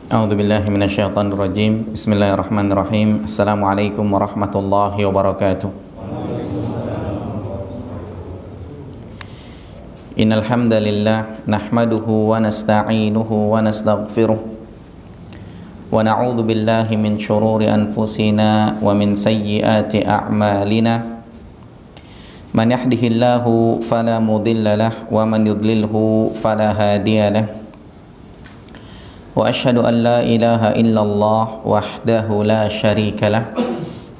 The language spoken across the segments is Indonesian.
A'udzu billahi minasyaitonir rajim. Bismillahirrahmanirrahim. Assalamualaikum warahmatullahi wabarakatuh. Innal hamdalillah nahmaduhu wa nasta'inuhu wa nastaghfiruh. Wa na'udzu billahi min shururi anfusina wa min sayyiati a'malina. Man yahdihillahu fala mudilla lahu wa man yudlilhu fala hadiya lahu. Wa ashhadu an la ilaha illallah wahdahu la syarika lah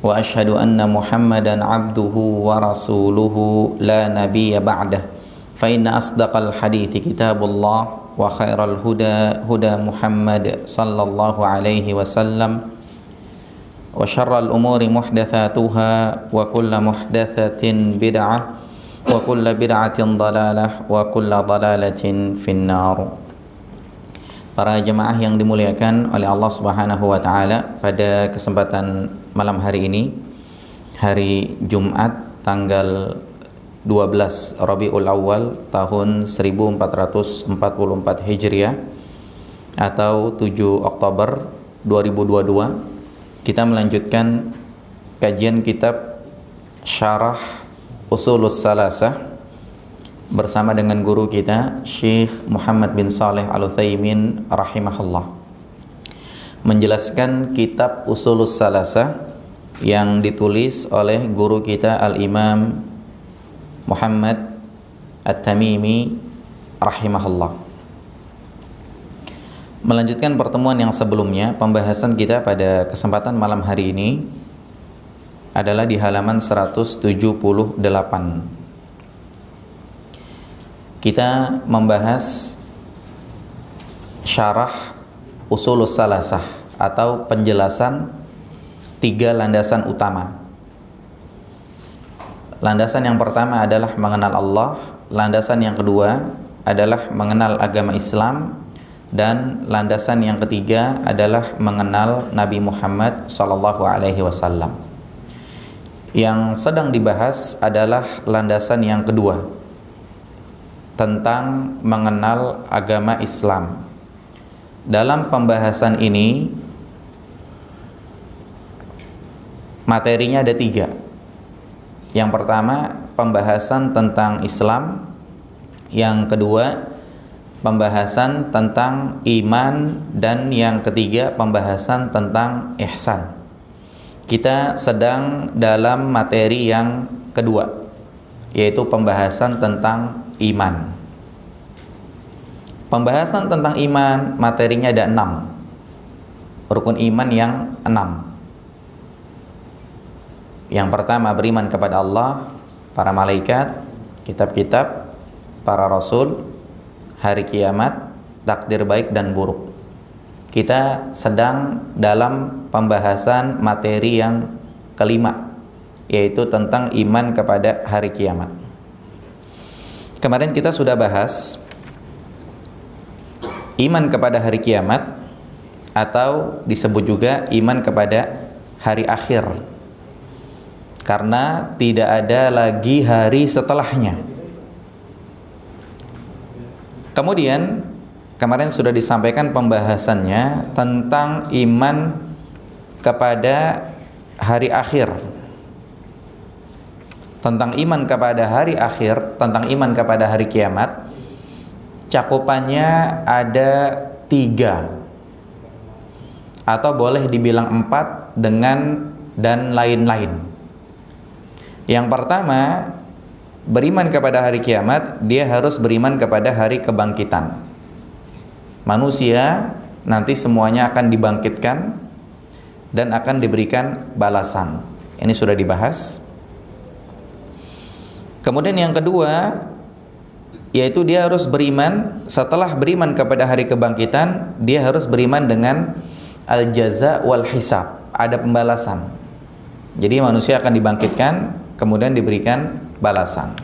wa ashhadu anna Muhammadan abduhu wa rasuluhu la nabiyya ba'dah. Fa inna asdaqal hadithi kitabullah wa khairal huda huda Muhammad sallallahu alaihi wasallam wa syarral umuri muhdatsatuha wa kullu muhdatsatin bid'ah wa kullu bid'atin dhalalah wa kullu dhalalatin finnar. Para jemaah yang dimuliakan oleh Allah Subhanahu wa taala, pada kesempatan malam hari ini, hari Jumat tanggal 12 Rabiul Awal tahun 1444 Hijriah atau 7 Oktober 2022, kita melanjutkan kajian kitab Syarah Ushulus Salasah bersama dengan guru kita Syekh Muhammad bin Shalih Al-Utsaimin rahimahullah, menjelaskan kitab Ushulus Salasah yang ditulis oleh guru kita Al-Imam Muhammad At-Tamimi rahimahullah. Melanjutkan pertemuan yang sebelumnya, pembahasan kita pada kesempatan malam hari ini adalah di halaman 178. Kita membahas syarah Ushulus Salasah atau penjelasan 3 landasan utama. Landasan yang pertama adalah mengenal Allah, landasan yang kedua adalah mengenal agama Islam, dan landasan yang ketiga adalah mengenal Nabi Muhammad sallallahu alaihi wasallam. Yang sedang dibahas adalah landasan yang kedua, tentang mengenal agama Islam. Dalam pembahasan ini materinya ada 3. Yang pertama, pembahasan tentang Islam. Yang kedua, pembahasan tentang iman. Dan yang ketiga, pembahasan tentang ihsan. Kita sedang dalam materi yang kedua, yaitu pembahasan tentang iman. Pembahasan tentang iman materinya ada 6. Rukun iman yang 6. Yang pertama, beriman kepada Allah, para malaikat, kitab-kitab, para rasul, hari kiamat, takdir baik dan buruk. Kita sedang dalam pembahasan materi yang kelima, yaitu tentang iman kepada hari kiamat. Kemarin kita sudah bahas iman kepada hari kiamat, atau disebut juga iman kepada hari akhir, karena tidak ada lagi hari setelahnya. Kemudian kemarin sudah disampaikan pembahasannya tentang iman kepada hari akhir, tentang iman kepada hari akhir, tentang iman kepada hari kiamat. Cakupannya ada 3, atau boleh dibilang 4 dengan dan lain-lain. Yang pertama, beriman kepada hari kiamat, dia harus beriman kepada hari kebangkitan. Manusia nanti semuanya akan dibangkitkan dan akan diberikan balasan. Ini sudah dibahas. Kemudian yang kedua, yaitu dia harus beriman, setelah beriman kepada hari kebangkitan, dia harus beriman dengan al-jaza wal hisab, ada pembalasan. Jadi manusia akan dibangkitkan, kemudian diberikan balasan.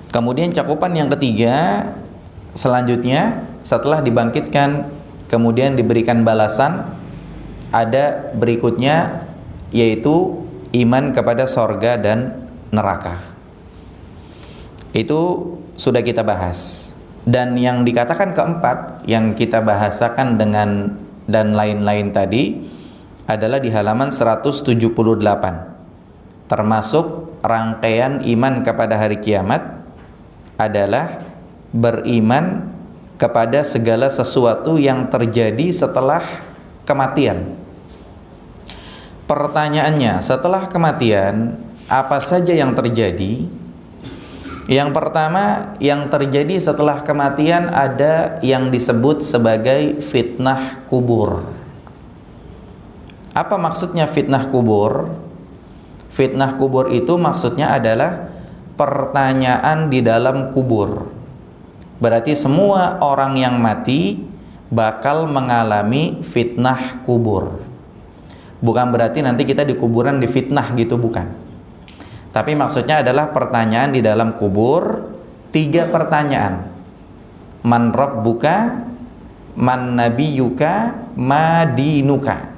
Kemudian cakupan yang ketiga, selanjutnya setelah dibangkitkan kemudian diberikan balasan, ada berikutnya, yaitu iman kepada sorga dan neraka. Itu sudah kita bahas. Dan yang dikatakan keempat yang kita bahasakan dengan dan lain-lain tadi adalah di halaman 178, termasuk rangkaian iman kepada hari kiamat adalah beriman kepada segala sesuatu yang terjadi setelah kematian. Pertanyaannya, setelah kematian apa saja yang terjadi? Yang pertama, yang terjadi setelah kematian ada yang disebut sebagai fitnah kubur. Apa maksudnya fitnah kubur? Fitnah kubur itu maksudnya adalah pertanyaan di dalam kubur. Berarti semua orang yang mati bakal mengalami fitnah kubur. Bukan berarti nanti kita di kuburan difitnah gitu, bukan. Tapi maksudnya adalah pertanyaan di dalam kubur, 3 pertanyaan. Man rabbuka, man nabiyuka, ma dinuka.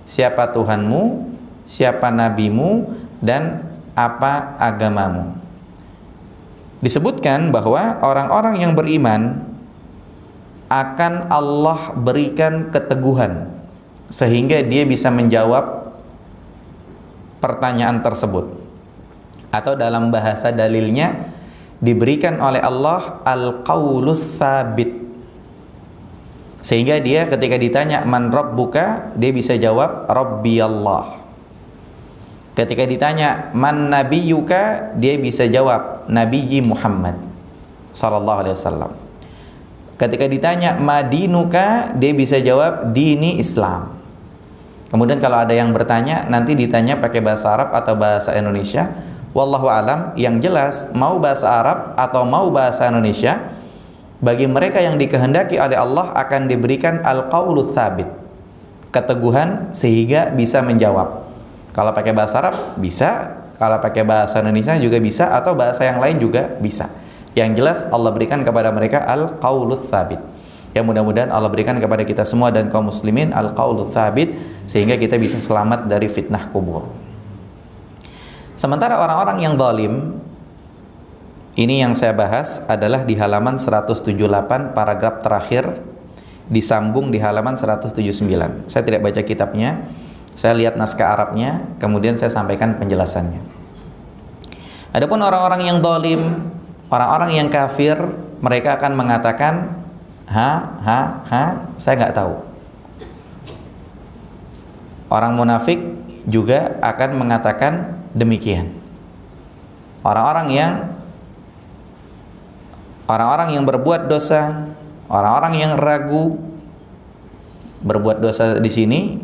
Siapa Tuhanmu, siapa nabimu, dan apa agamamu. Disebutkan bahwa orang-orang yang beriman akan Allah berikan keteguhan sehingga dia bisa menjawab pertanyaan tersebut. Atau dalam bahasa dalilnya diberikan oleh Allah al-qaulus tsabit, sehingga dia ketika ditanya man rabbuka, dia bisa jawab rabbi Allah. Ketika ditanya man nabiyuka, dia bisa jawab nabiyyi Muhammad sallallahu alaihi wasallam. Ketika ditanya madinuka, dia bisa jawab dini Islam. Kemudian kalau ada yang bertanya, nanti ditanya pakai bahasa Arab atau bahasa Indonesia. Wallahu alam, yang jelas mau bahasa Arab atau mau bahasa Indonesia, bagi mereka yang dikehendaki oleh Allah akan diberikan al-qaulus tsabit, keteguhan sehingga bisa menjawab. Kalau pakai bahasa Arab bisa, kalau pakai bahasa Indonesia juga bisa, atau bahasa yang lain juga bisa. Yang jelas Allah berikan kepada mereka al-qaulus tsabit. Ya, mudah-mudahan Allah berikan kepada kita semua dan kaum muslimin al-qaulus tsabit sehingga kita bisa selamat dari fitnah kubur. Sementara orang-orang yang zalim, ini yang saya bahas adalah di halaman 178 paragraf terakhir, disambung di halaman 179. Saya tidak baca kitabnya, saya lihat naskah Arabnya, kemudian saya sampaikan penjelasannya. Adapun orang-orang yang zalim, orang-orang yang kafir, mereka akan mengatakan saya nggak tahu. Orang munafik juga akan mengatakan demikian. Orang-orang yang berbuat dosa, orang-orang yang ragu, berbuat dosa di sini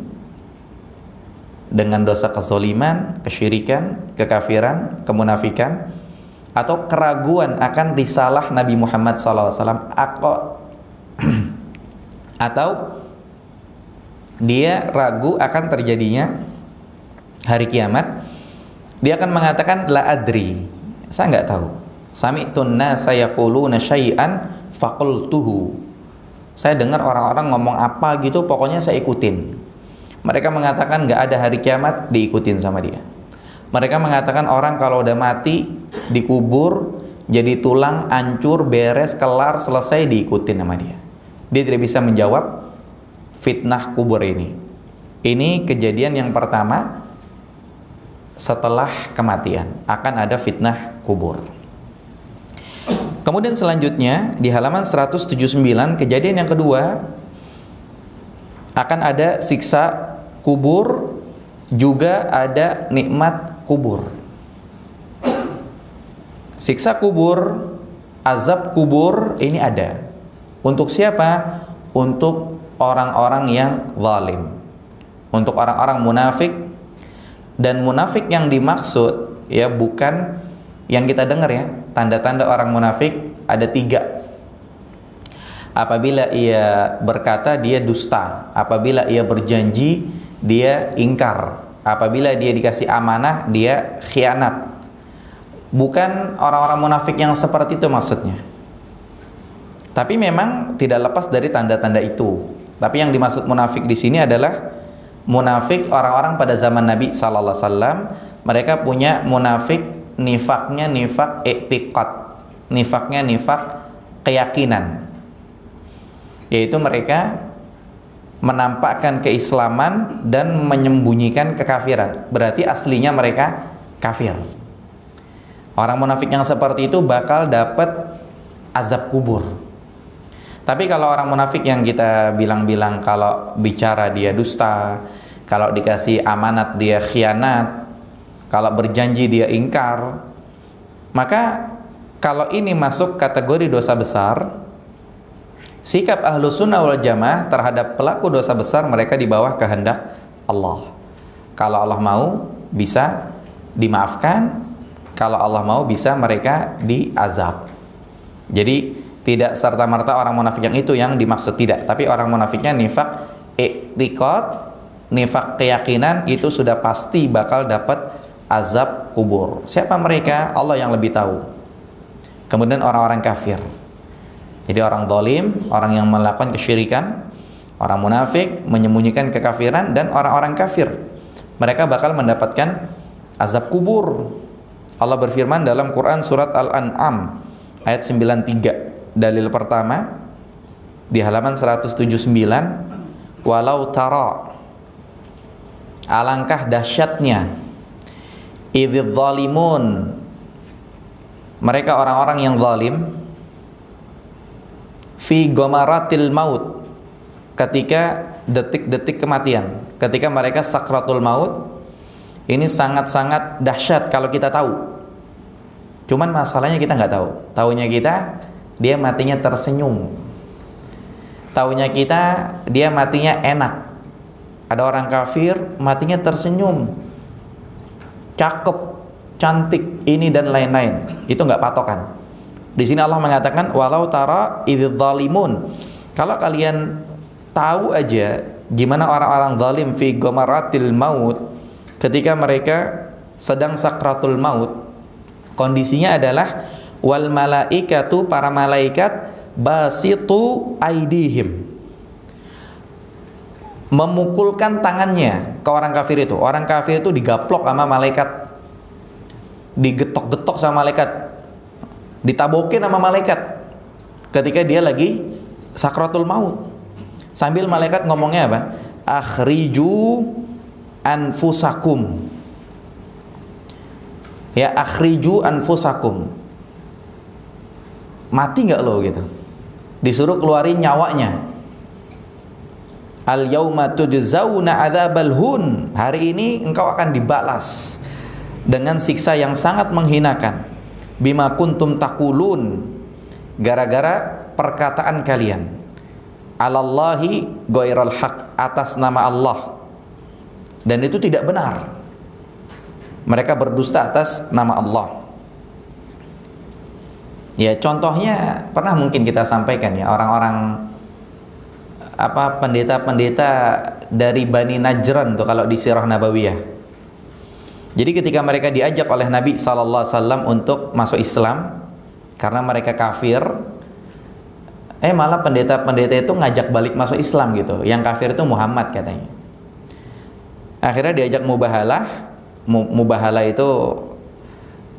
dengan dosa kezaliman, kesyirikan, kekafiran, kemunafikan, atau keraguan akan risalah Nabi Muhammad SAW, atau dia ragu akan terjadinya hari kiamat. Dia akan mengatakan la adri, saya nggak tahu. Sami'tun nasa yaquluna syai'an faqultuhu. Saya dengar orang-orang ngomong apa gitu, pokoknya saya ikutin. Mereka mengatakan nggak ada hari kiamat, diikutin sama dia. Mereka mengatakan orang kalau udah mati dikubur jadi tulang, hancur, beres, kelar, selesai, diikutin sama dia. Dia tidak bisa menjawab fitnah kubur ini. Ini kejadian yang pertama. Setelah kematian akan ada fitnah kubur. Kemudian selanjutnya di halaman 179, kejadian yang kedua, akan ada siksa kubur, juga ada nikmat kubur. Siksa kubur, azab kubur ini ada. Untuk siapa? Untuk orang-orang yang zalim, untuk orang-orang munafik. Dan munafik yang dimaksud ya bukan yang kita dengar ya. Tanda-tanda orang munafik ada 3. Apabila ia berkata, dia dusta. Apabila ia berjanji, dia ingkar. Apabila dia dikasih amanah, dia khianat. Bukan orang-orang munafik yang seperti itu maksudnya. Tapi memang tidak lepas dari tanda-tanda itu. Tapi yang dimaksud munafik di sini adalah munafik orang-orang pada zaman Nabi sallallahu alaihi wasallam. Mereka punya munafik, nifaknya nifak i'tiqad, nifaknya nifak keyakinan, yaitu mereka menampakkan keislaman dan menyembunyikan kekafiran. Berarti aslinya mereka kafir. Orang munafik yang seperti itu bakal dapat azab kubur. Tapi kalau orang munafik yang kita bilang-bilang kalau bicara dia dusta, kalau dikasih amanat dia khianat, kalau berjanji dia ingkar, maka kalau ini masuk kategori dosa besar, sikap ahlu sunnah wal jamaah terhadap pelaku dosa besar, mereka di bawah kehendak Allah. Kalau Allah mau bisa dimaafkan, kalau Allah mau bisa mereka diazab. Jadi tidak serta-merta orang munafik yang itu yang dimaksud, tidak. Tapi orang munafiknya nifak i'tiqad, nifak keyakinan, itu sudah pasti bakal dapat azab kubur. Siapa mereka? Allah yang lebih tahu. Kemudian orang-orang kafir. Jadi orang zalim, orang yang melakukan kesyirikan, orang munafik menyembunyikan kekafiran, dan orang-orang kafir, mereka bakal mendapatkan azab kubur. Allah berfirman dalam Quran surat Al-An'am ayat 93, dalil pertama di halaman 179, walau tara, alangkah dahsyatnya, idzal zalimun, mereka orang-orang yang zalim, fi ghamaratil maut, ketika detik-detik kematian, ketika mereka sakratul maut. Ini sangat-sangat dahsyat kalau kita tahu. Cuman masalahnya kita nggak tahu. Taunya kita dia matinya tersenyum. Taunya kita dia matinya enak. Ada orang kafir matinya tersenyum, cakep, cantik, ini dan lain-lain. Itu nggak patokan. Di sini Allah mengatakan walau tara idzal zalimun. Kalau kalian tahu aja gimana orang-orang zalim fi ghamaratil maut, ketika mereka sedang sakratul maut, kondisinya adalah wal malaikatu, para malaikat, basitu aidihim, memukulkan tangannya ke orang kafir itu. Orang kafir itu digaplok sama malaikat, digetok-getok sama malaikat, ditabokin sama malaikat ketika dia lagi sakratul maut. Sambil malaikat ngomongnya apa? Akhriju anfusakum. Ya, akhriju anfusakum. Mati nggak lo gitu? Disuruh keluarin nyawanya. Al yauma tujzauna adzabal hun. Hari ini engkau akan dibalas dengan siksa yang sangat menghinakan. Bima kuntum taqulun, gara-gara perkataan kalian. Alallahi ghairal haq, atas nama Allah. Dan itu tidak benar. Mereka berdusta atas nama Allah. Ya, contohnya pernah mungkin kita sampaikan ya, orang-orang pendeta-pendeta dari Bani Najran tuh kalau di Sirah Nabawiyah. Jadi ketika mereka diajak oleh Nabi SAW untuk masuk Islam karena mereka kafir, malah pendeta-pendeta itu ngajak balik masuk Islam gitu. Yang kafir itu Muhammad katanya. Akhirnya diajak mubahalah. Mubahalah itu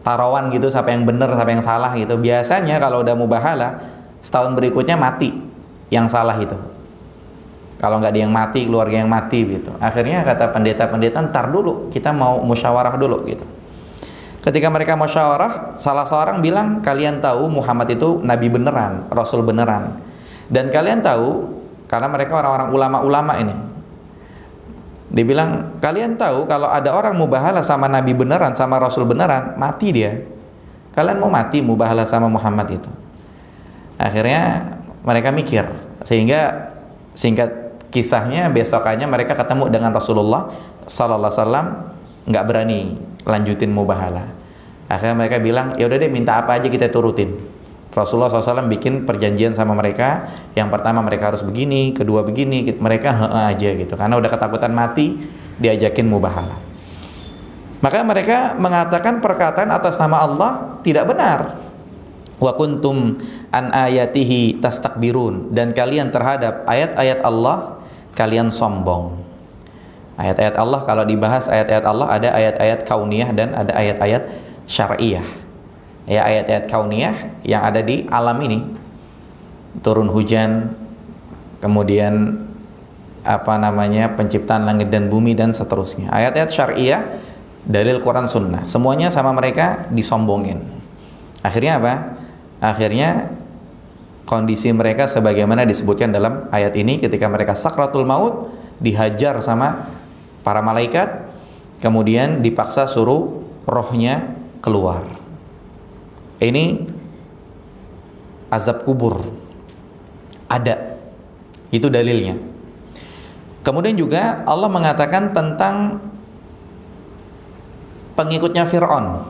taruhan gitu, siapa yang benar siapa yang salah gitu. Biasanya kalau udah mubahalah, setahun berikutnya mati yang salah itu. Kalau nggak dia yang mati, keluarga yang mati gitu. Akhirnya kata pendeta-pendeta, ntar dulu, kita mau musyawarah dulu gitu. Ketika mereka musyawarah, salah seorang bilang, kalian tahu Muhammad itu nabi beneran, rasul beneran. Dan kalian tahu, karena mereka orang-orang ulama-ulama ini, dibilang, kalian tahu kalau ada orang mubahalah sama nabi beneran, sama rasul beneran, mati dia. Kalian mau mati mubahalah sama Muhammad itu? Akhirnya mereka mikir, sehingga singkat kisahnya besokannya mereka ketemu dengan Rasulullah sallallahu alaihi wasallam, nggak berani lanjutin mubahalah. Akhirnya mereka bilang, ya udah deh, minta apa aja kita turutin. Rasulullah SAW bikin perjanjian sama mereka. Yang pertama mereka harus begini, kedua begini, mereka aja gitu. Karena udah ketakutan mati, diajakin mubahalah. Maka mereka mengatakan perkataan atas nama Allah tidak benar. Wa kuntum an ayatihi tastakbirun, dan kalian terhadap ayat-ayat Allah kalian sombong. Ayat-ayat Allah, kalau dibahas ayat-ayat Allah, ada ayat-ayat kauniyah dan ada ayat-ayat syar'iyah. Ya, ayat-ayat kauniyah yang ada di alam ini, turun hujan, kemudian penciptaan langit dan bumi dan seterusnya. Ayat-ayat syariah, dalil Quran Sunnah, semuanya sama mereka disombongin. Akhirnya apa? Akhirnya kondisi mereka sebagaimana disebutkan dalam ayat ini, ketika mereka sakratul maut, dihajar sama para malaikat, kemudian dipaksa suruh rohnya keluar. Ini azab kubur ada, itu dalilnya. Kemudian juga Allah mengatakan tentang pengikutnya Fir'aun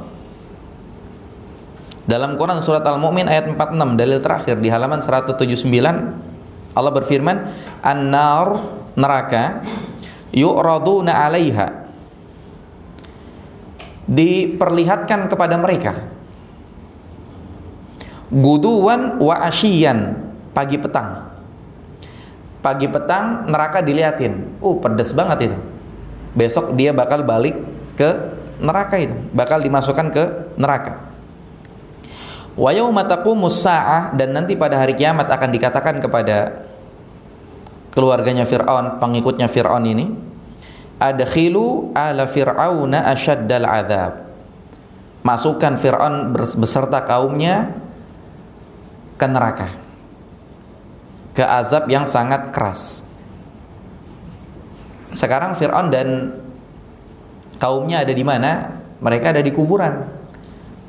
dalam Quran surat Al-Mu'min ayat 46, dalil terakhir di halaman 179. Allah berfirman, an-nar, neraka, yu'raduna 'alaiha, diperlihatkan kepada mereka, guduwan wa asyiyan, pagi petang. Pagi petang neraka diliatin, pedes banget itu. Besok dia bakal balik ke neraka itu, bakal dimasukkan ke neraka. Wa yauma taqumus saa'ah, dan nanti pada hari kiamat akan dikatakan kepada keluarganya Fir'aun, pengikutnya Fir'aun ini, adkhilu ala fir'auna asyaddal adzab, masukkan Fir'aun beserta kaumnya ke neraka, ke azab yang sangat keras. Sekarang Fir'aun dan kaumnya ada di mana? Mereka ada di kuburan,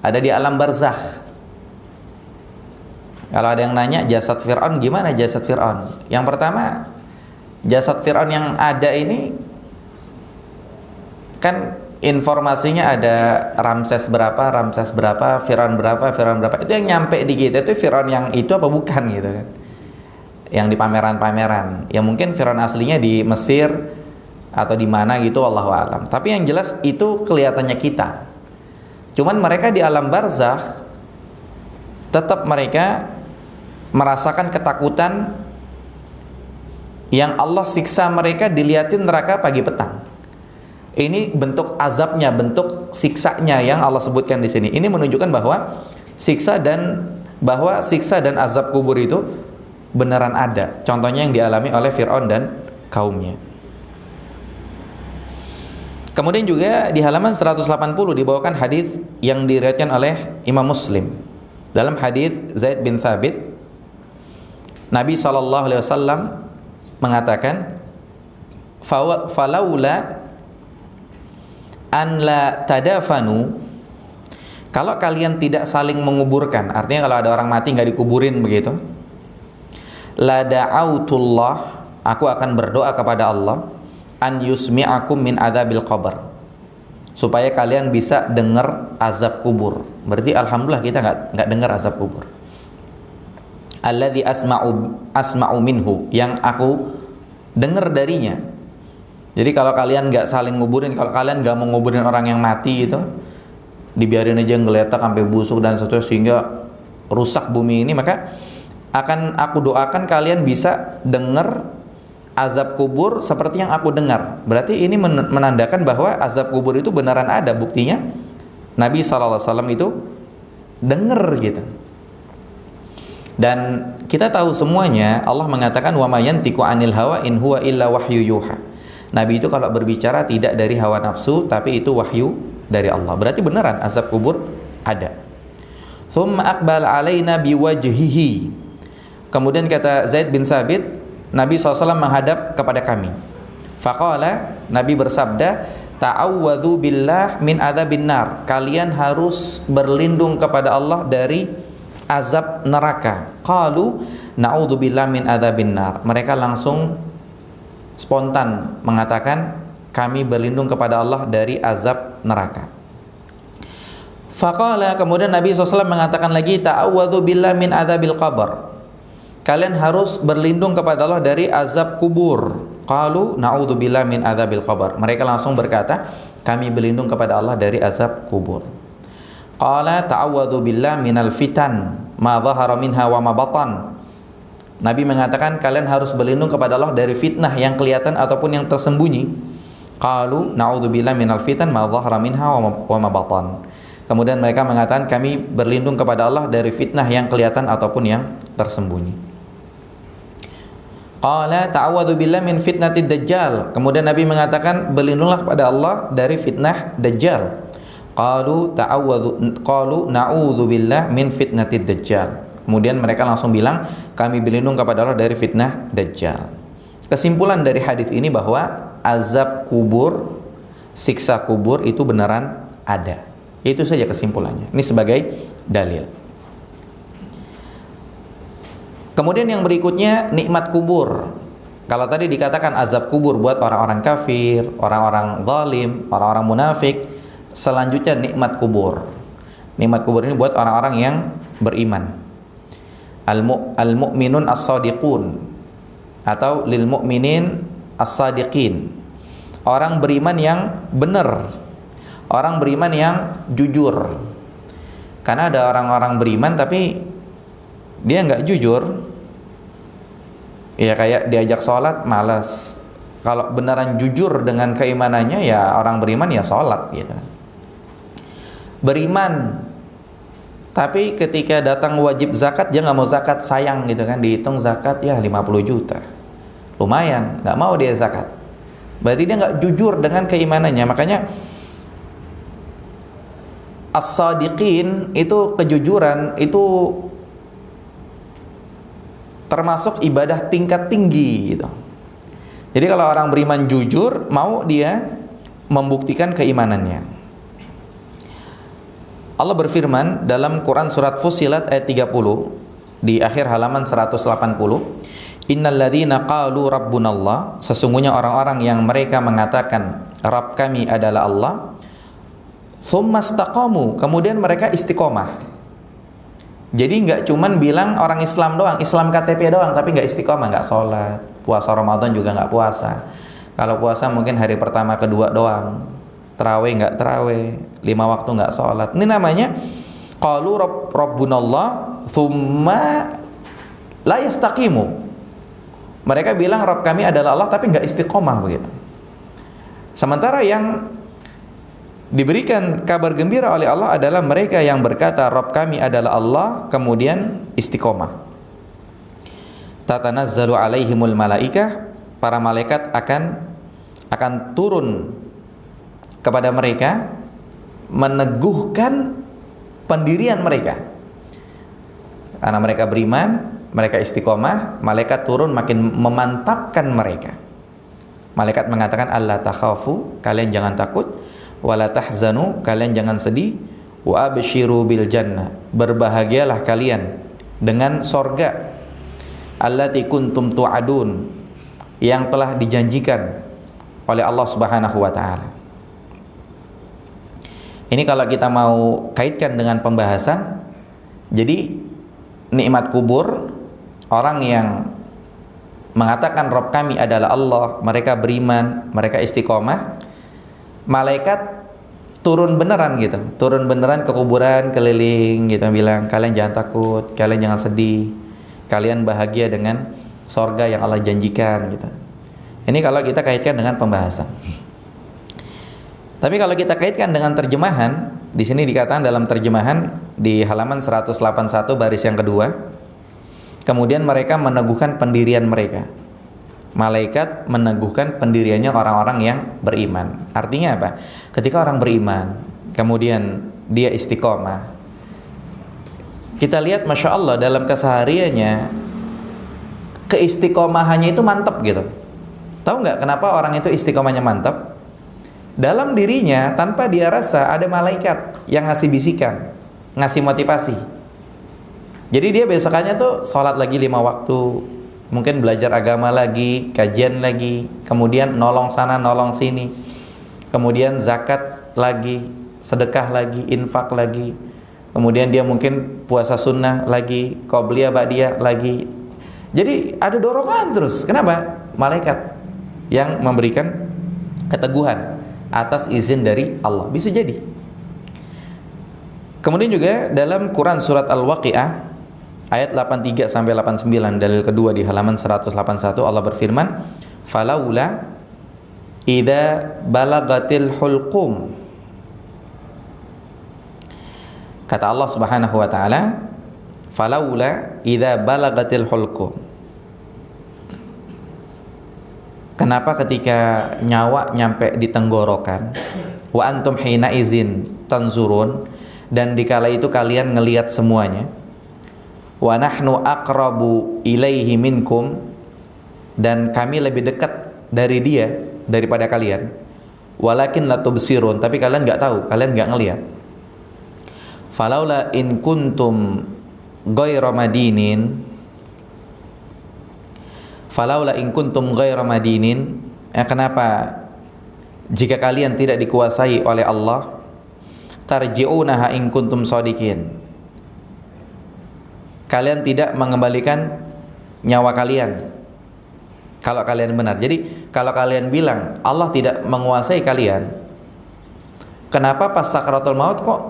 ada di alam barzakh. Kalau ada yang nanya jasad Fir'aun, gimana jasad Fir'aun? Yang pertama, jasad Fir'aun yang ada ini kan informasinya ada Ramses berapa, Fir'aun berapa. Itu yang nyampe di kita itu Fir'aun yang itu apa bukan gitu kan? Yang di pameran-pameran. Ya mungkin Fir'aun aslinya di Mesir atau di mana gitu, wallahu a'lam. Tapi yang jelas itu kelihatannya kita. Cuman mereka di alam barzakh tetap mereka merasakan ketakutan yang Allah siksa mereka, dilihatin neraka pagi petang. Ini bentuk azabnya, bentuk siksanya yang Allah sebutkan di sini. Ini menunjukkan bahwa siksa dan azab kubur itu beneran ada. Contohnya yang dialami oleh Fir'aun dan kaumnya. Kemudian juga di halaman 180 dibawakan hadis yang diriwayatkan oleh Imam Muslim. Dalam hadis Zaid bin Thabit, Nabi SAW mengatakan, falaula an la tadafanu, kalau kalian tidak saling menguburkan, artinya kalau ada orang mati nggak dikuburin begitu, la da'autullah, aku akan berdoa kepada Allah, an yusmi'akum min adzabil qabr, supaya kalian bisa dengar azab kubur. Berarti alhamdulillah kita nggak dengar azab kubur. Alladzi asma'u minhu, yang aku dengar darinya. Jadi kalau kalian nggak saling nguburin, kalau kalian nggak mau nguburin orang yang mati itu, dibiarin aja ngeletak sampai busuk dan seterusnya sehingga rusak bumi ini, maka akan aku doakan kalian bisa dengar azab kubur seperti yang aku dengar. Berarti ini menandakan bahwa azab kubur itu beneran ada. Buktinya Nabi SAW itu dengar gitu. Dan kita tahu semuanya, Allah mengatakan wa ma yantiqu 'anil hawa in huwa illa wahyu yuha. Nabi itu kalau berbicara tidak dari hawa nafsu, tapi itu wahyu dari Allah. Berarti beneran azab kubur ada. Tsumma aqbala 'alaina biwajhihi. Kemudian kata Zaid bin Thabit, Nabi SAW menghadap kepada kami. Faqala, Nabi bersabda, ta'awwadhu billah min adzabin nar. Kalian harus berlindung kepada Allah dari azab neraka. Qalu na'udzubillah min adzabin nar. Mereka langsung spontan mengatakan, kami berlindung kepada Allah dari azab neraka. Faqala, kemudian Nabi SAW mengatakan lagi, ta'awwadhu billah min adzabil qabr. Kalian harus berlindung kepada Allah dari azab kubur. Qalu na'udzubillah min adzabil qabr. Mereka langsung berkata, kami berlindung kepada Allah dari azab kubur. Qala ta'awwadzu billah minal fitan ma dhahara minha wa ma batan. Nabi mengatakan kalian harus berlindung kepada Allah dari fitnah yang kelihatan ataupun yang tersembunyi. Qalu na'udzubillah minal fitan ma dhahara minha wa ma batan. Kemudian mereka mengatakan kami berlindung kepada Allah dari fitnah yang kelihatan ataupun yang tersembunyi. Qala ta'awwadzu billahi min fitnatid dajjal. Kemudian Nabi mengatakan berlindunglah pada Allah dari fitnah dajjal. Qalu na'udzu billahi min fitnatid dajjal. Kemudian mereka langsung bilang, kami berlindung kepada Allah dari fitnah dajjal. Kesimpulan dari hadis ini bahwa azab kubur, siksa kubur itu beneran ada. Itu saja kesimpulannya. Ini sebagai dalil. Kemudian yang berikutnya nikmat kubur. Kalau tadi dikatakan azab kubur buat orang-orang kafir, orang-orang zalim, orang-orang munafik, selanjutnya nikmat kubur. Nikmat kubur ini buat orang-orang yang beriman. Al-mu'minun as-sadiqun atau lil mu'minin as-sadiqin. Orang beriman yang benar. Orang beriman yang jujur. Karena ada orang-orang beriman tapi dia nggak jujur, ya kayak diajak sholat malas. Kalau beneran jujur dengan keimanannya, ya orang beriman ya sholat gitu. Beriman, tapi ketika datang wajib zakat dia nggak mau zakat, sayang gitu kan, dihitung zakat ya 50 juta, lumayan, nggak mau dia zakat. Berarti dia nggak jujur dengan keimanannya. Makanya as-sadiqin itu kejujuran itu termasuk ibadah tingkat tinggi gitu. Jadi kalau orang beriman jujur, mau dia membuktikan keimanannya. Allah berfirman dalam Quran surat Fussilat ayat 30 di akhir halaman 180, innalladzina qalu rabbunallah, sesungguhnya orang-orang yang mereka mengatakan Rabb kami adalah Allah, tsumastaqamu, kemudian mereka istiqomah. Jadi nggak cuman bilang orang Islam doang, Islam KTP doang, tapi nggak istiqomah, nggak sholat, puasa Ramadan juga nggak puasa. Kalau puasa mungkin hari pertama kedua doang, terawih nggak terawih, 5 waktu nggak sholat. Ini namanya qalu rabbunallah tsumma la yastaqimu. Mereka bilang Rabb kami adalah Allah, tapi nggak istiqomah begitu. Sementara yang diberikan kabar gembira oleh Allah adalah mereka yang berkata Rabb kami adalah Allah, kemudian istiqomah. Tatanazzalu alaihimul malaikah, para malaikat akan turun kepada mereka meneguhkan pendirian mereka. Karena mereka beriman, mereka istiqomah, malaikat turun makin memantapkan mereka. Malaikat mengatakan alla takhafu, kalian jangan takut, wala tahzanu, kalian jangan sedih, wa absyiru bil jannah, berbahagialah kalian dengan sorga, allati kuntum tu'adun, yang telah dijanjikan oleh Allah Subhanahu wa taala. Ini kalau kita mau kaitkan dengan pembahasan, jadi nikmat kubur, orang yang mengatakan Rabb kami adalah Allah, mereka beriman, mereka istiqomah, malaikat turun beneran gitu, turun beneran ke kuburan, keliling gitu, bilang kalian jangan takut, kalian jangan sedih, kalian bahagia dengan sorga yang Allah janjikan gitu. Ini kalau kita kaitkan dengan pembahasan. Tapi kalau kita kaitkan dengan terjemahan, di sini dikatakan dalam terjemahan di halaman 181 baris yang kedua, kemudian mereka meneguhkan pendirian mereka. Malaikat meneguhkan pendiriannya orang-orang yang beriman. Artinya apa? Ketika orang beriman, kemudian dia istiqomah, kita lihat Masya Allah dalam kesehariannya, keistiqomahannya itu mantap gitu. Tahu nggak kenapa orang itu istiqomahnya mantap? Dalam dirinya tanpa dia rasa ada malaikat yang ngasih bisikan, ngasih motivasi. Jadi dia besokannya tuh sholat lagi 5 waktu, mungkin belajar agama lagi, kajian lagi, kemudian nolong sana nolong sini, kemudian zakat lagi, sedekah lagi, infak lagi, kemudian dia mungkin puasa sunnah lagi, qobliyah ba'diyah lagi. Jadi ada dorongan terus. Kenapa? Malaikat yang memberikan keteguhan atas izin dari Allah. Bisa jadi. Kemudian juga dalam Quran surat Al-Waqi'ah ayat 83 sampai 89, dalil kedua di halaman 181, Allah berfirman, "Falaula idza balagatil hulqum." Kata Allah Subhanahu wa taala, "Falaula idza balagatil hulqum." kenapa ketika nyawa nyampe di tenggorokan, wa antum hina izin tanzurun, dan dikala itu kalian ngelihat semuanya, wa nahnu aqrabu ilaihi minkum, dan kami lebih dekat dari dia daripada kalian, walakin la tubsirun, tapi kalian nggak tahu, kalian nggak ngelihat. Falaula in kuntum ghairu madinin, falaula in kuntum ghairu madinin, kenapa jika kalian tidak dikuasai oleh Allah, tarji'unaha in kuntum shadiqin, kalian tidak mengembalikan nyawa kalian kalau kalian benar. Jadi kalau kalian bilang Allah tidak menguasai kalian, kenapa pas sakaratul maut kok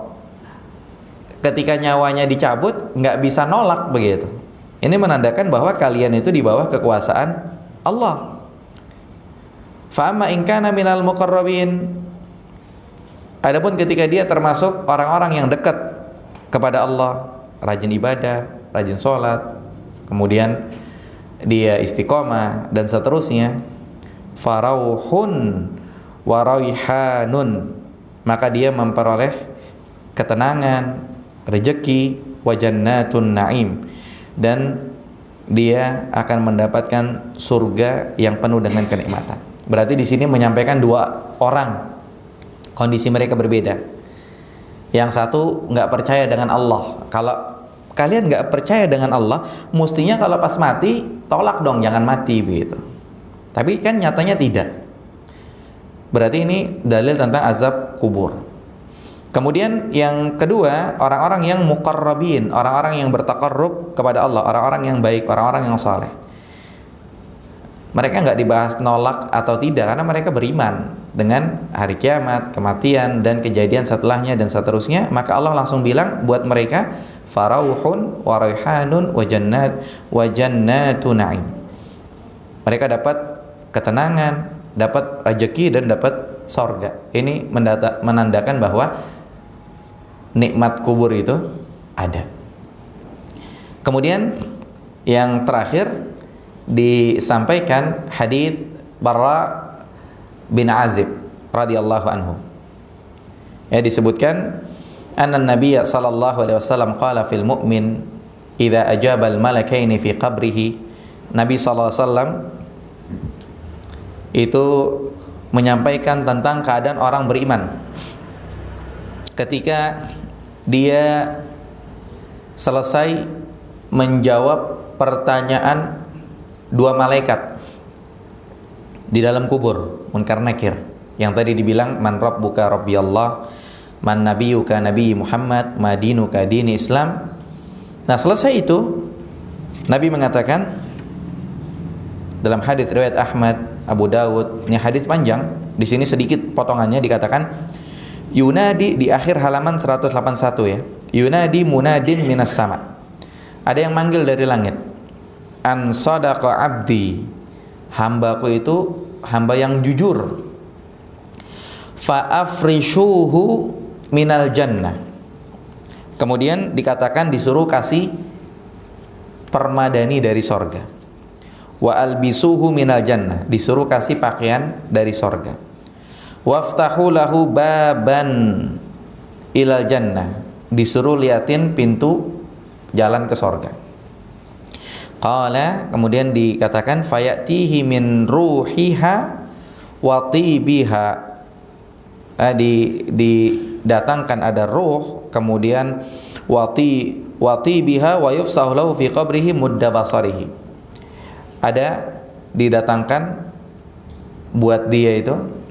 ketika nyawanya dicabut nggak bisa nolak begitu? Ini menandakan bahwa kalian itu di bawah kekuasaan Allah. Fa'amma in kana minal muqarrabin, adapun ketika dia termasuk orang-orang yang dekat kepada Allah, rajin ibadah, rajin sholat, kemudian dia istiqomah dan seterusnya, farauhun wa raihanun, maka dia memperoleh ketenangan, rezeki, wa jannatun na'im, dan dia akan mendapatkan surga yang penuh dengan kenikmatan. Berarti di sini menyampaikan dua orang, kondisi mereka berbeda. Yang satu nggak percaya dengan Allah. Kalau kalian nggak percaya dengan Allah, mestinya kalau pas mati tolak dong, jangan mati begitu. Tapi kan nyatanya tidak. Berarti ini dalil tentang azab kubur. Kemudian yang kedua, orang-orang yang muqarrabin, orang-orang yang bertaqarrub kepada Allah, orang-orang yang baik, orang-orang yang saleh. Mereka nggak dibahas nolak atau tidak, karena mereka beriman dengan hari kiamat, kematian, dan kejadian setelahnya dan seterusnya. Maka Allah langsung bilang buat mereka, farauhun wa raihanun wa jannatun na'im. Mereka dapat ketenangan, dapat rezeki, dan dapat surga. Ini menandakan bahwa nikmat kubur itu ada. Kemudian yang terakhir disampaikan hadits Barra bin Azib radhiyallahu anhu. Ya, disebutkan anna Nabiy sallallahu alaihi wasallam qala fil mu'min idza ajaba al malakaini fi qabrihi. Nabi sallallahu alaihi wasallam itu menyampaikan tentang keadaan orang beriman ketika dia selesai menjawab pertanyaan dua malaikat di dalam kubur, Munkar Nakir, yang tadi dibilang man rabbuka rabbi Allah, man nabiyuka nabi Muhammad, ma dinuka dini Islam. Nah, selesai itu Nabi mengatakan dalam hadis riwayat Ahmad, Abu Dawud, ini hadis panjang, di sini sedikit potongannya dikatakan yunadi di akhir halaman 181 ya. Yunadi munadin minas sama. Ada yang manggil dari langit. An sadaqa abdi. Hambaku itu hamba yang jujur. Fa afrishuhu minal jannah. Kemudian dikatakan disuruh kasih permadani dari sorga. Wa albisuhu minal jannah. Disuruh kasih pakaian dari sorga. Waftahu lahu baban ilal jannah, disuruh liatin pintu jalan ke sorga. Qala, kemudian dikatakan fayatihi min ruhiha wa tibiha, didatangkan ada ruh, kemudian wa tibiha wa yufsahu lahu fi qabrihi mudda basarihi, ada didatangkan buat dia itu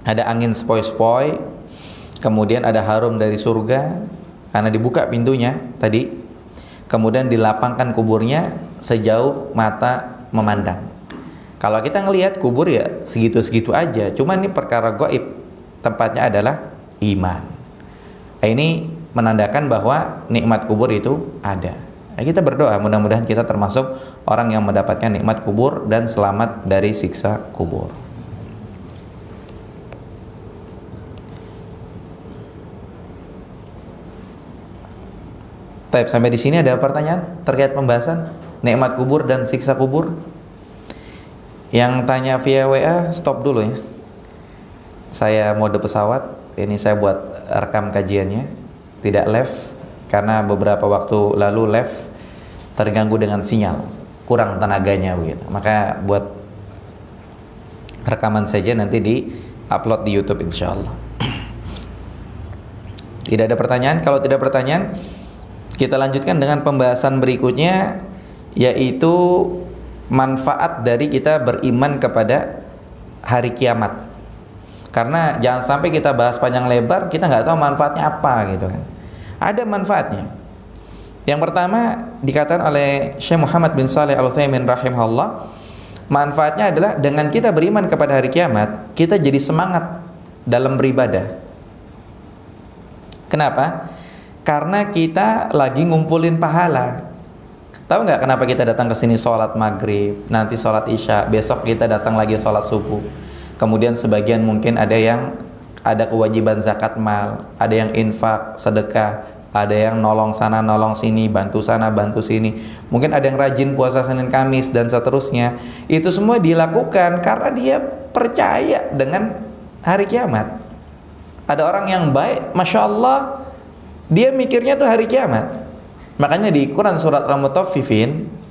ada angin sepoi-sepoi, kemudian ada harum dari surga karena dibuka pintunya tadi, kemudian dilapangkan kuburnya sejauh mata memandang. Kalau kita ngelihat kubur ya segitu-segitu aja, cuman ini perkara gaib, tempatnya adalah iman. Ini menandakan bahwa nikmat kubur itu ada. Kita berdoa mudah-mudahan kita termasuk orang yang mendapatkan nikmat kubur dan selamat dari siksa kubur. Sampai di sini ada pertanyaan terkait pembahasan nikmat kubur dan siksa kubur? Yang tanya via WA stop dulu ya. Saya mode pesawat. Ini saya buat rekam kajiannya, tidak live karena beberapa waktu lalu live terganggu dengan sinyal, kurang tenaganya begitu. Maka buat rekaman saja, nanti di upload di YouTube insyaallah. Tidak ada pertanyaan? Kalau tidak pertanyaan, kita lanjutkan dengan pembahasan berikutnya, yaitu manfaat dari kita beriman kepada hari kiamat. Karena jangan sampai kita bahas panjang lebar, kita nggak tahu manfaatnya apa gitu kan. Ada manfaatnya. Yang pertama dikatakan oleh Syekh Muhammad bin Shalih Al-Utsaimin rahimahullah, manfaatnya adalah dengan kita beriman kepada hari kiamat, kita jadi semangat dalam beribadah. Kenapa? Karena kita lagi ngumpulin pahala. Tahu nggak kenapa kita datang ke sini sholat maghrib, nanti sholat isya, besok kita datang lagi sholat subuh. Kemudian sebagian mungkin ada yang ada kewajiban zakat mal, ada yang infak, sedekah, ada yang nolong sana, nolong sini, bantu sana, bantu sini. Mungkin ada yang rajin puasa Senin Kamis dan seterusnya. Itu semua dilakukan karena dia percaya dengan hari kiamat. Ada orang yang baik, Masya Allah, dia mikirnya tuh hari kiamat. Makanya di Quran surat Al-Mutaffifin,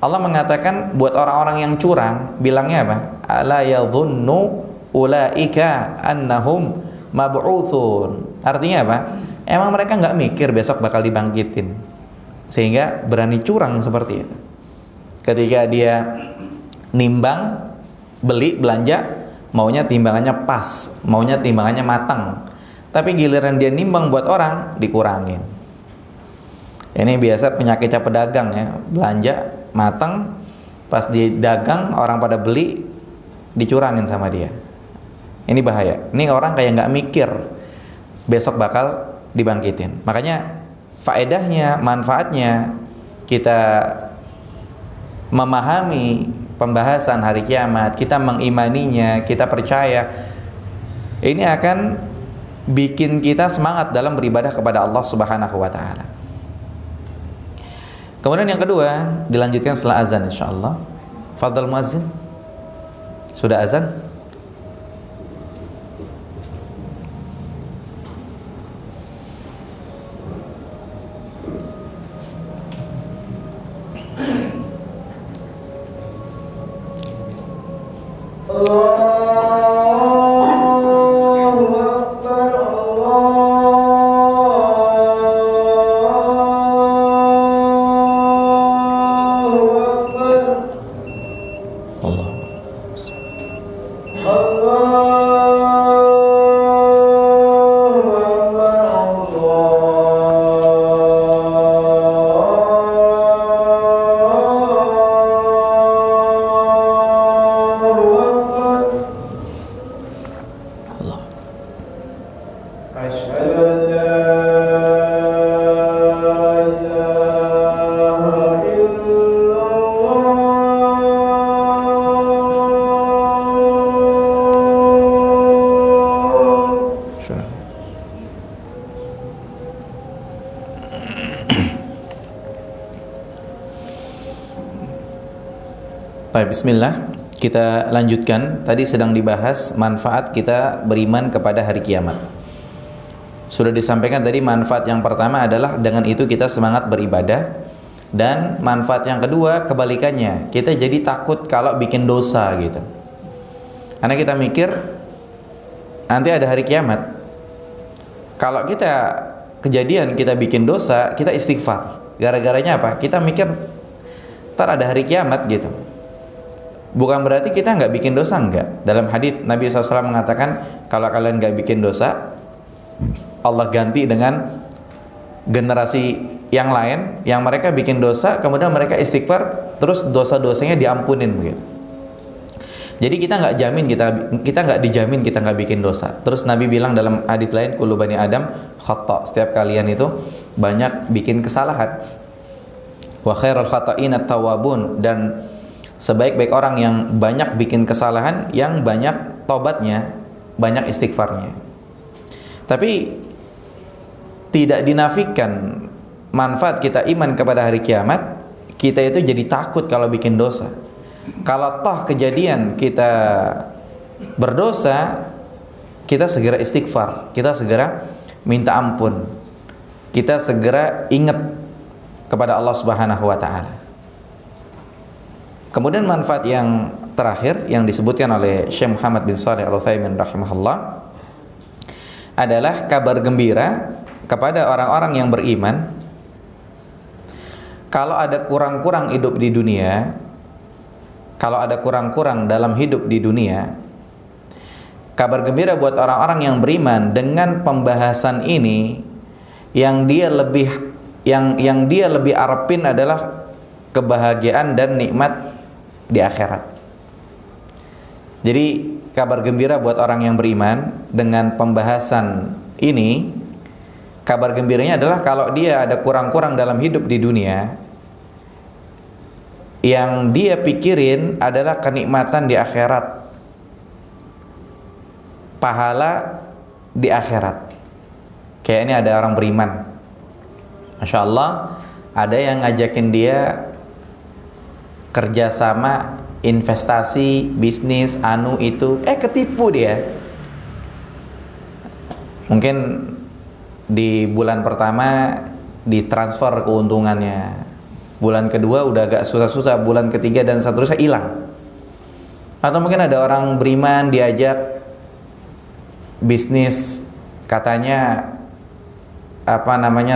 Allah mengatakan buat orang-orang yang curang, bilangnya apa? Ala yadhunnu ulaika annahum mab'utsun. Artinya apa? Emang mereka nggak mikir besok bakal dibangkitin, sehingga berani curang seperti itu. Ketika dia nimbang, beli, belanja, maunya timbangannya pas, maunya timbangannya matang. Tapi giliran dia nimbang buat orang, dikurangin. Ini biasa penyakitnya pedagang ya, belanja matang, pas di dagang orang pada beli, dicurangin sama dia. Ini bahaya. Ini orang kayak nggak mikir besok bakal dibangkitin. Makanya faedahnya, manfaatnya kita memahami pembahasan hari kiamat, kita mengimaninya, kita percaya, ini akan bikin kita semangat dalam beribadah kepada Allah Subhanahu wa taala. Kemudian yang kedua, dilanjutkan setelah azan insyaallah. Fadhal muazzin. Sudah azan? Baik, bismillah. Kita lanjutkan. Tadi sedang dibahas manfaat kita beriman kepada hari kiamat. Sudah disampaikan tadi manfaat yang pertama adalah dengan itu kita semangat beribadah. Dan manfaat yang kedua kebalikannya, kita jadi takut kalau bikin dosa gitu. Karena kita mikir nanti ada hari kiamat. Kalau kita kejadian kita bikin dosa, kita istighfar. Gara-garanya apa? Kita mikir ntar ada hari kiamat gitu. Bukan berarti kita nggak bikin dosa, enggak. Dalam hadits Nabi SAW mengatakan, kalau kalian nggak bikin dosa, Allah ganti dengan generasi yang lain yang mereka bikin dosa, kemudian mereka istighfar, terus dosa-dosanya diampunin begitu. Jadi kita nggak jamin, kita nggak dijamin kita nggak bikin dosa. Terus Nabi bilang dalam hadits lain, kullu bani Adam khata', setiap kalian itu banyak bikin kesalahan. Wa khairul khata'in at-tawwabun, dan sebaik-baik orang yang banyak bikin kesalahan, yang banyak tobatnya, banyak istighfarnya. Tapi tidak dinafikan manfaat kita iman kepada hari kiamat, kita itu jadi takut kalau bikin dosa. Kalau toh kejadian kita berdosa, kita segera istighfar, kita segera minta ampun, kita segera ingat kepada Allah Subhanahu wa taala. Kemudian manfaat yang terakhir yang disebutkan oleh Syekh Muhammad bin Shalih Al-Utsaimin rahimahullah adalah kabar gembira kepada orang-orang yang beriman. Kalau ada kurang-kurang hidup di dunia, kalau ada kurang-kurang dalam hidup di dunia, kabar gembira buat orang-orang yang beriman dengan pembahasan ini, yang dia lebih arepin adalah kebahagiaan dan nikmat di akhirat. Jadi kabar gembira buat orang yang beriman dengan pembahasan ini, kabar gembiranya adalah kalau dia ada kurang-kurang dalam hidup di dunia, yang dia pikirin adalah kenikmatan di akhirat, pahala di akhirat. Kayak ini ada orang beriman, Masya Allah, ada yang ngajakin dia kerjasama, investasi, bisnis, itu, ketipu dia. Mungkin di bulan pertama ditransfer keuntungannya, bulan kedua udah agak susah-susah, bulan ketiga dan seterusnya hilang. Atau mungkin ada orang beriman diajak bisnis, katanya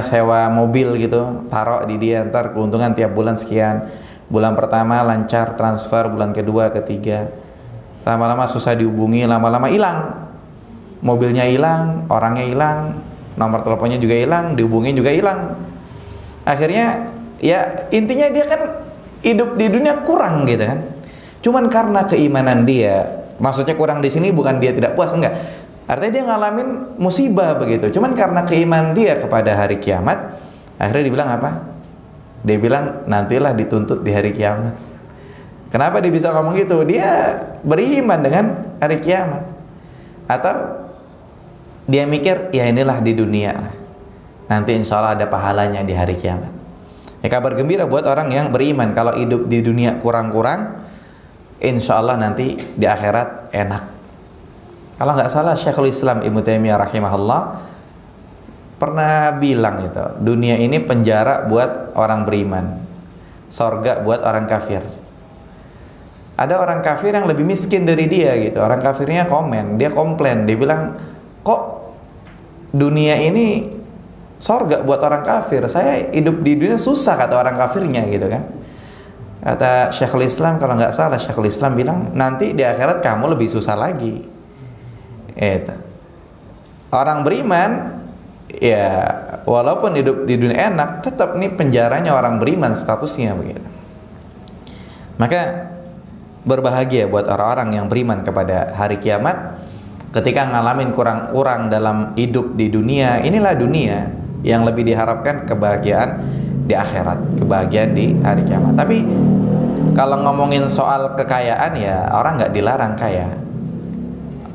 sewa mobil gitu, taruh di dia, ntar keuntungan tiap bulan sekian. Bulan pertama lancar transfer, bulan kedua, ketiga, lama-lama susah dihubungi, lama-lama hilang, mobilnya hilang, orangnya hilang, nomor teleponnya juga hilang, dihubungin juga hilang. Akhirnya ya intinya dia kan hidup di dunia kurang gitu kan. Cuman karena keimanan dia, maksudnya kurang di sini bukan dia tidak puas, enggak. Artinya dia ngalamin musibah begitu. Cuman karena keimanan dia kepada hari kiamat, akhirnya dibilang apa? Dia bilang nantilah dituntut di hari kiamat. Kenapa dia bisa ngomong gitu? Dia beriman dengan hari kiamat. Atau dia mikir, ya inilah di dunia, nanti insya Allah ada pahalanya di hari kiamat. Ya, kabar gembira buat orang yang beriman, kalau hidup di dunia kurang-kurang, insya Allah nanti di akhirat enak. Kalau nggak salah Syekhul Islam Ibnu Taimiyah rahimahullah pernah bilang itu, dunia ini penjara buat orang beriman, sorga buat orang kafir. Ada orang kafir yang lebih miskin dari dia gitu. Orang kafirnya dia komplain, dia bilang, kok dunia ini sorga buat orang kafir, saya hidup di dunia susah, kata orang kafirnya gitu kan. Kata Syekhul Islam, kalau nggak salah Syekhul Islam bilang, nanti di akhirat kamu lebih susah lagi. Itu orang beriman, ya walaupun hidup di dunia enak, tetap nih penjaranya orang beriman statusnya begitu. Maka berbahagia buat orang-orang yang beriman kepada hari kiamat, ketika ngalamin kurang-kurang dalam hidup di dunia. Inilah dunia yang lebih diharapkan kebahagiaan di akhirat, kebahagiaan di hari kiamat. Tapi kalau ngomongin soal kekayaan, ya orang nggak dilarang kaya.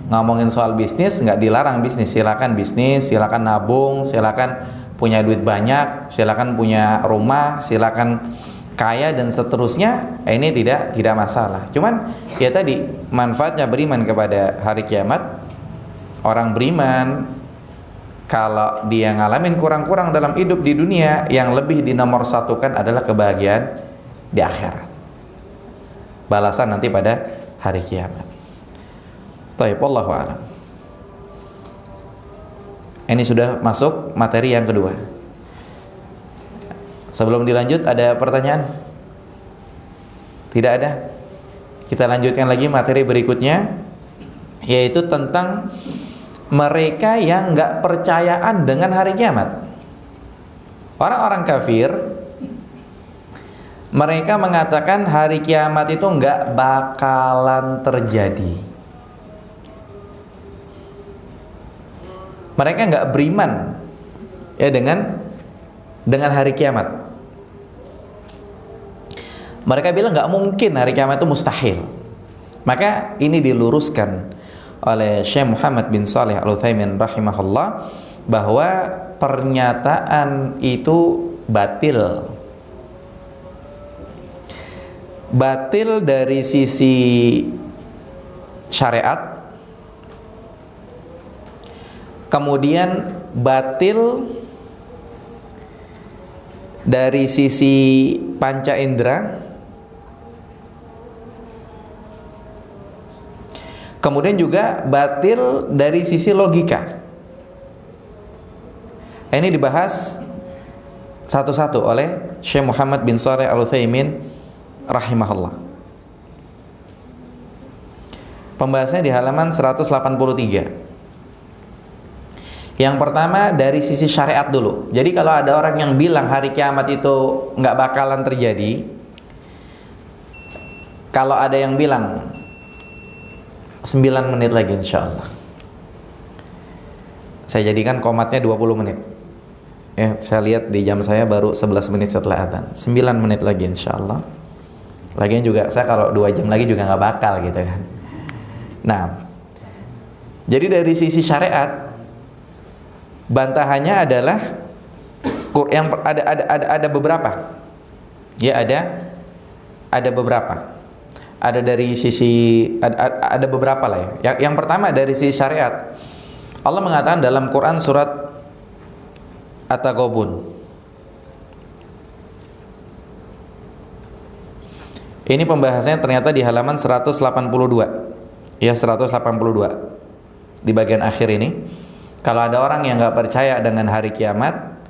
Ngomongin soal bisnis, nggak dilarang bisnis, silakan nabung, silakan punya duit banyak, silakan punya rumah, silakan kaya dan seterusnya. Ini tidak masalah. Cuman ya tadi, manfaatnya beriman kepada hari kiamat. Orang beriman kalau dia ngalamin kurang-kurang dalam hidup di dunia, yang lebih dinomorsatukan adalah kebahagiaan di akhirat, balasan nanti pada hari kiamat. Taib, wallahu a'lam. Ini sudah masuk materi yang kedua. Sebelum dilanjut, ada pertanyaan? Tidak ada? Kita lanjutkan lagi materi berikutnya, yaitu tentang mereka yang nggak percayaan dengan hari kiamat. Orang-orang kafir, mereka mengatakan hari kiamat itu nggak bakalan terjadi. Mereka nggak beriman ya dengan hari kiamat. Mereka bilang nggak mungkin, hari kiamat itu mustahil. Maka ini diluruskan oleh Syekh Muhammad bin Shalih Al-Utsaimin rahimahullah, bahwa pernyataan itu batil. batil dari sisi syariat, kemudian batil dari sisi panca indera, kemudian juga batil dari sisi logika. Ini dibahas satu-satu oleh Syekh Muhammad bin Shalih Al-Utsaimin rahimahullah. Pembahasannya di halaman 183. Yang pertama dari sisi syariat dulu. Jadi kalau ada orang yang bilang hari kiamat itu nggak bakalan terjadi, kalau ada yang bilang 9 menit lagi insya Allah, saya jadikan komatnya 20 menit. Ya, saya lihat di jam saya baru 11 menit setelah adzan. 9 menit lagi insya Allah. Lagian juga saya kalau 2 jam lagi juga nggak bakal gitu kan. Nah, jadi dari sisi syariat, bantahannya adalah yang ada beberapa. Ya ada beberapa. Ada dari sisi ada beberapa lah ya. Yang pertama dari sisi syariat, Allah mengatakan dalam Quran surat At-Taghabun. Ini pembahasannya ternyata di halaman 182. Ya, 182. Di bagian akhir ini, kalau ada orang yang nggak percaya dengan hari kiamat,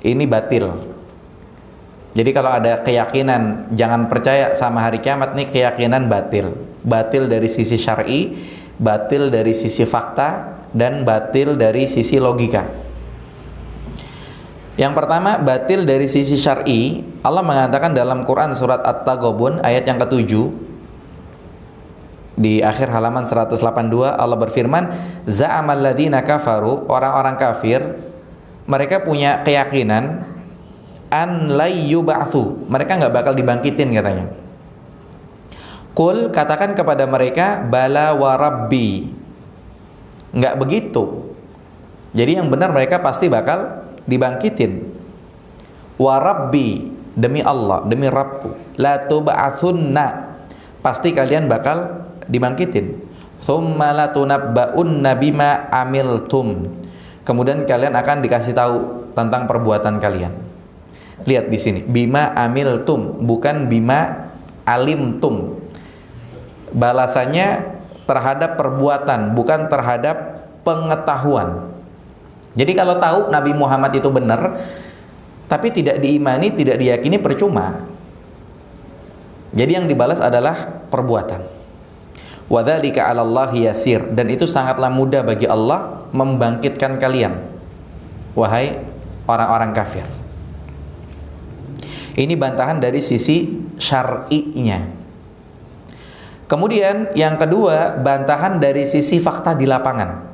ini batil. Jadi kalau ada keyakinan jangan percaya sama hari kiamat, nih keyakinan batil. Batil dari sisi syar'i, batil dari sisi fakta, dan batil dari sisi logika. Yang pertama, batil dari sisi syar'i. Allah mengatakan dalam Quran surat At-Taghabun ayat yang ke-7 di akhir halaman 182, Allah berfirman, za'amal ladzina kafaru, orang-orang kafir mereka punya keyakinan an la yub'atsu, mereka nggak bakal dibangkitin katanya. Qul, katakan kepada mereka, bala wa rabbi, nggak begitu. Jadi yang benar mereka pasti bakal dibangkitin. Wa rabbi, demi Allah, demi Rabbku, la tub'atsunna, pasti kalian bakal dibangkitin. Tsumma la tunabba'unna bima amiltum, kemudian kalian akan dikasih tahu tentang perbuatan kalian. Lihat di sini, bima amiltum, bukan bima alimtum. Balasannya terhadap perbuatan, bukan terhadap pengetahuan. Jadi kalau tahu Nabi Muhammad itu benar, tapi tidak diimani, tidak diyakini, percuma. Jadi yang dibalas adalah perbuatan. Wa dzalika 'alallahi yasir, dan itu sangatlah mudah bagi Allah membangkitkan kalian, wahai orang-orang kafir. Ini bantahan dari sisi syar'inya. Kemudian yang kedua, bantahan dari sisi fakta di lapangan.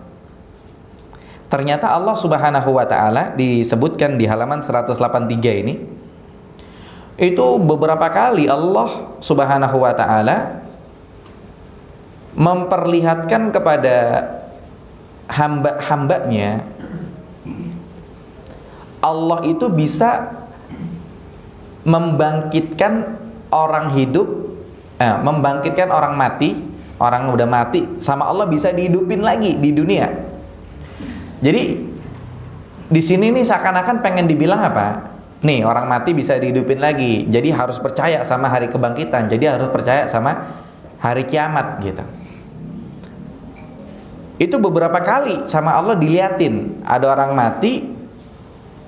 Ternyata Allah Subhanahu wa taala disebutkan di halaman 183 ini, itu beberapa kali Allah Subhanahu wa taala memperlihatkan kepada hamba-hambanya Allah itu bisa membangkitkan orang hidup, membangkitkan orang mati, orang udah mati sama Allah bisa dihidupin lagi di dunia. Jadi di sini nih seakan-akan pengen dibilang apa? Nih orang mati bisa dihidupin lagi, jadi harus percaya sama hari kebangkitan, jadi harus percaya sama hari kiamat gitu. Itu beberapa kali sama Allah diliatin, ada orang mati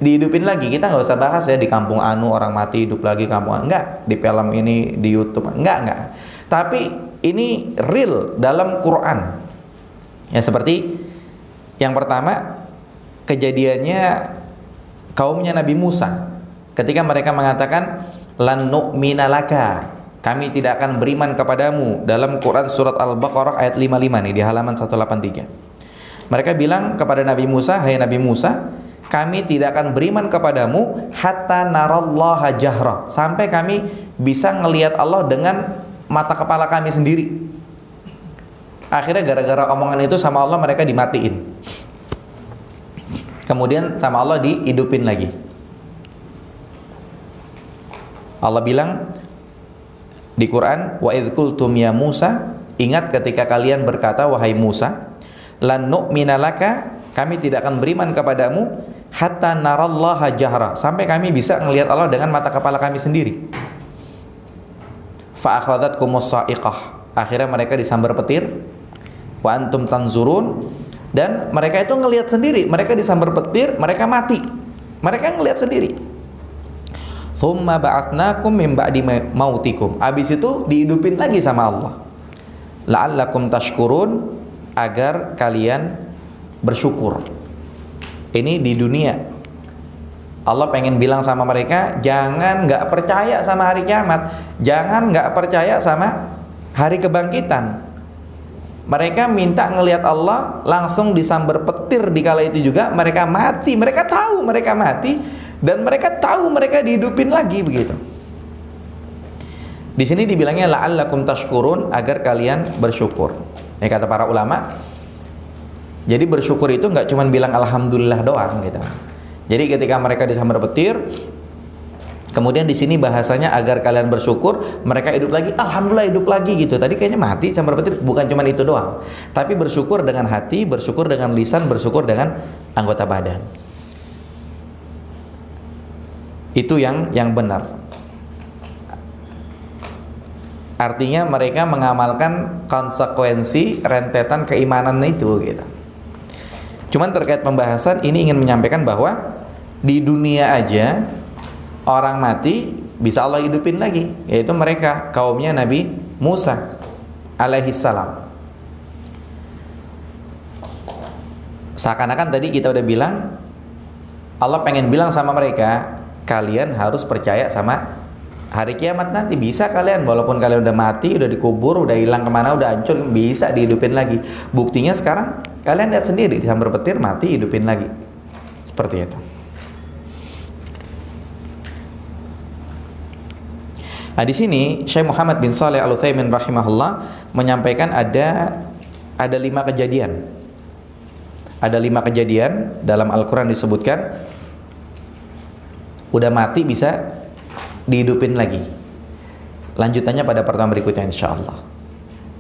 dihidupin lagi. Kita nggak usah bahas ya di kampung anu orang mati hidup lagi, kampung anu. Enggak, di film ini, di YouTube, enggak. Tapi ini real dalam Quran. Ya seperti yang pertama, kejadiannya kaumnya Nabi Musa ketika mereka mengatakan lan nu'mina laka, kami tidak akan beriman kepadamu, dalam Quran surat Al-Baqarah ayat 55 nih di halaman 183. Mereka bilang kepada Nabi Musa, hai Nabi Musa, kami tidak akan beriman kepadamu hatta narallaha jahra, sampai kami bisa ngelihat Allah dengan mata kepala kami sendiri. Akhirnya gara-gara omongan itu sama Allah mereka dimatiin. Kemudian sama Allah dihidupin lagi. Allah bilang, Di Quran, wa idz qultum ya Musa, ingat ketika kalian berkata wahai Musa, lan nu'mina laka, kami tidak akan beriman kepadamu hatta narallaha jahra, sampai kami bisa melihat Allah dengan mata kepala kami sendiri. Fa akhadhatkumus sa'iqah, akhirnya mereka disambar petir, wa antum tanzurun, dan mereka itu ngelihat sendiri, mereka disambar petir, mereka mati, mereka ngelihat sendiri. Thumma ba'atsnakum min ba'di mautikum, habis itu dihidupin lagi sama Allah, la'allakum tashkurun, agar kalian bersyukur. Ini di dunia. Allah pengen bilang sama mereka, jangan nggak percaya sama hari kiamat, jangan nggak percaya sama hari kebangkitan. Mereka minta ngelihat Allah, langsung disambar petir di kala itu juga, mereka mati, mereka tahu mereka mati, dan mereka tahu mereka dihidupin lagi begitu. Di sini dibilangnya la'allakum tashkurun, agar kalian bersyukur. Ini kata para ulama. Jadi bersyukur itu nggak cuma bilang alhamdulillah doang gitu. Jadi ketika mereka disambar petir, kemudian di sini bahasanya agar kalian bersyukur, mereka hidup lagi, alhamdulillah hidup lagi gitu. Tadi kayaknya mati sambar petir, bukan cuma itu doang. Tapi bersyukur dengan hati, bersyukur dengan lisan, bersyukur dengan anggota badan. Itu yang benar. Artinya mereka mengamalkan konsekuensi rentetan keimanan itu gitu. Cuman terkait pembahasan ini ingin menyampaikan bahwa di dunia aja orang mati bisa Allah hidupin lagi, yaitu mereka kaumnya Nabi Musa alaihissalam. Seakan-akan tadi kita udah bilang, Allah pengen bilang sama mereka, kalian harus percaya sama hari kiamat nanti. Bisa kalian, walaupun kalian udah mati, udah dikubur, udah hilang kemana, udah hancur, bisa dihidupin lagi. Buktinya sekarang kalian lihat sendiri, disambar petir, mati, hidupin lagi. Seperti itu. Nah, di sini Syekh Muhammad bin Shalih Al-Utsaimin rahimahullah menyampaikan ada 5 kejadian. Ada 5 kejadian dalam Al-Qur'an disebutkan udah mati bisa dihidupin lagi. Lanjutannya pada pertemuan berikutnya insyaallah.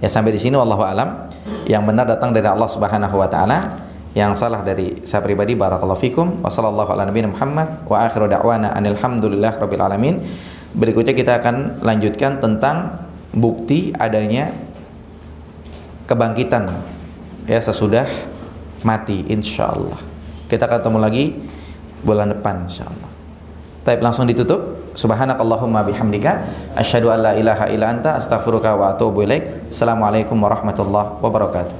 Ya, sampai di sini wallahu alam. Yang benar datang dari Allah Subhanahu wa taala, yang salah dari saya pribadi. Barakallahu fikum. Wassallallahu ala nabiyina Muhammad wa akhiru da'wana anil hamdulillahi rabbil alamin. Berikutnya kita akan lanjutkan tentang bukti adanya kebangkitan ya sesudah mati insyaallah. Kita ketemu lagi bulan depan insyaallah. Baik, langsung ditutup. Subhanakallahumma bihamdika asyhadu an la ilaha illa anta astaghfiruka wa atubu ilaik. Assalamualaikum warahmatullahi wabarakatuh.